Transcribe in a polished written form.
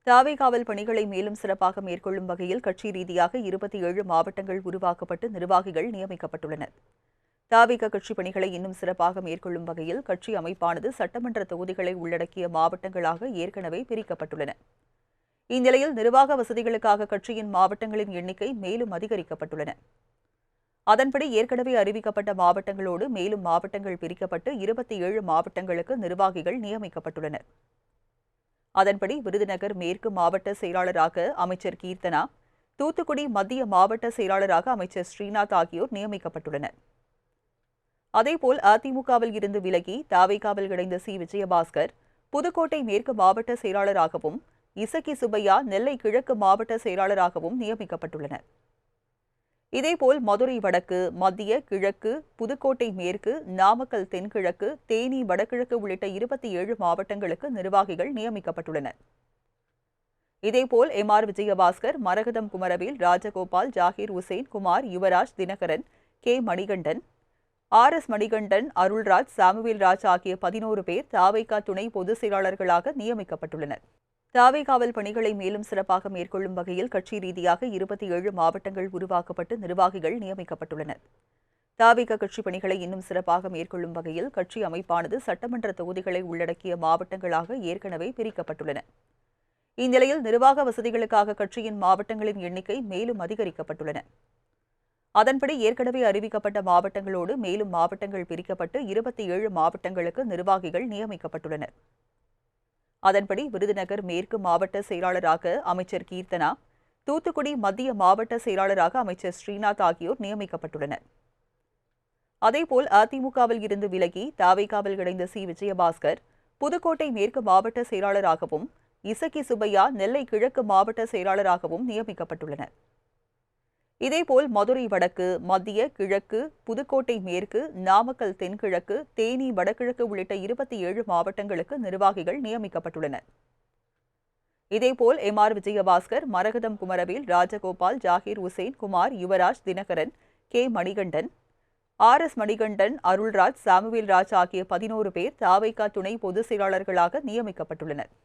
தாவேகாவல் பணிகளை மேலும் சிறப்பாக மேற்கொள்ளும் வகையில் கட்சி ரீதியாக 27 மாவட்டங்கள் உருவாக்கப்பட்டு நிர்வாகிகள் நியமிக்கப்பட்டுள்ளனர். தாவேகா கட்சி பணிகளை இன்னும் சிறப்பாக மேற்கொள்ளும் வகையில் கட்சி அமைப்பானது சட்டமன்ற தொகுதிகளை உள்ளடக்கிய மாவட்டங்களாக ஏற்கனவே பிரிக்கப்பட்டுள்ளன. இந்நிலையில் நிர்வாக வசதிகளுக்காக கட்சியின் மாவட்டங்களின் எண்ணிக்கை மேலும் அதிகரிக்கப்பட்டுள்ளன. அதன்படி ஏற்கனவே அறிவிக்கப்பட்ட மாவட்டங்களோடு மேலும் மாவட்டங்கள் பிரிக்கப்பட்டு 27 மாவட்டங்களுக்கு நிர்வாகிகள் நியமிக்கப்பட்டுள்ளனர். அதன்படி விருதுநகர் மேற்கு மாவட்ட செயலாளராக அமைச்சர் கீர்த்தனா, தூத்துக்குடி மத்திய மாவட்ட செயலாளராக அமைச்சர் ஸ்ரீநாத் ஆகியோர் நியமிக்கப்பட்டுள்ளனர். அதேபோல் அதிமுகவில் இருந்து விலகி தாவேகாவில் இணைந்த விஜயபாஸ்கர் புதுக்கோட்டை மேற்கு மாவட்ட செயலாளராகவும், இசக்கி சுப்பையா நெல்லை கிழக்கு மாவட்ட செயலாளராகவும் நியமிக்கப்பட்டுள்ளனர். இதேபோல் மதுரை வடக்கு, மத்திய கிழக்கு, புதுக்கோட்டை மேற்கு, நாமக்கல் தென்கிழக்கு, தேனி வடகிழக்கு உள்ளிட்ட 27 மாவட்டங்களுக்கு நிர்வாகிகள் நியமிக்கப்பட்டுள்ளனர். இதேபோல் விஜயபாஸ்கர், மரகதம் குமரவேல், ராஜகோபால், ஜாகீர் உசேன், குமார், யுவராஜ், தினகரன், மணிகண்டன், மணிகண்டன், அருள்ராஜ், சாமுவேல் ராஜ் ஆகிய 11 பேர் தாவேகா துணை பொதுச் செயலாளர்களாக நியமிக்கப்பட்டுள்ளனர். தாவேகாவல் பணிகளை மேலும் சிறப்பாக மேற்கொள்ளும் வகையில் கட்சி ரீதியாக 27 மாவட்டங்கள் உருவாக்கப்பட்டு நிர்வாகிகள் நியமிக்கப்பட்டுள்ளனர். தாவேகா கட்சி பணிகளை இன்னும் சிறப்பாக மேற்கொள்ளும் வகையில் கட்சி அமைப்பானது சட்டமன்ற தொகுதிகளை உள்ளடக்கிய மாவட்டங்களாக ஏற்கனவே பிரிக்கப்பட்டுள்ளன. இந்நிலையில் நிர்வாக வசதிகளுக்காக கட்சியின் மாவட்டங்களின் எண்ணிக்கை மேலும் அதிகரிக்கப்பட்டுள்ளன. அதன்படி ஏற்கனவே அறிவிக்கப்பட்ட மாவட்டங்களோடு மேலும் மாவட்டங்கள் பிரிக்கப்பட்டு 27 மாவட்டங்களுக்கு நிர்வாகிகள் நியமிக்கப்பட்டுள்ளனர். அதன்படி விருதுநகர் மேற்கு மாவட்ட செயலாளராக அமைச்சர் கீர்த்தனா, தூத்துக்குடி மத்திய மாவட்ட செயலாளராக அமைச்சர் ஸ்ரீநாத் ஆகியோர் நியமிக்கப்பட்டுள்ளனர். அதேபோல் அதிமுகவில் இருந்து விலகி தாவேகாவில் இணைந்த விஜயபாஸ்கர் புதுக்கோட்டை மேற்கு மாவட்ட செயலாளராகவும், இசக்கி சுப்பையா நெல்லை கிழக்கு மாவட்ட செயலாளராகவும் நியமிக்கப்பட்டுள்ளனர். இதேபோல் மதுரை வடக்கு, மத்திய கிழக்கு, புதுக்கோட்டை மேற்கு, நாமக்கல் தென்கிழக்கு, தேனி வடகிழக்கு உள்ளிட்ட 27 மாவட்டங்களுக்கு நிர்வாகிகள் நியமிக்கப்பட்டுள்ளனர். இதேபோல் விஜயபாஸ்கர், மரகதம் குமரவேல், ராஜகோபால், ஜாகீர் உசேன், குமார், யுவராஜ், தினகரன், மணிகண்டன், மணிகண்டன், அருள்ராஜ், சாமுவேல் ராஜ் ஆகிய 11 பேர் தாவேகா துணை பொதுச் செயலாளர்களாக நியமிக்கப்பட்டுள்ளனர்.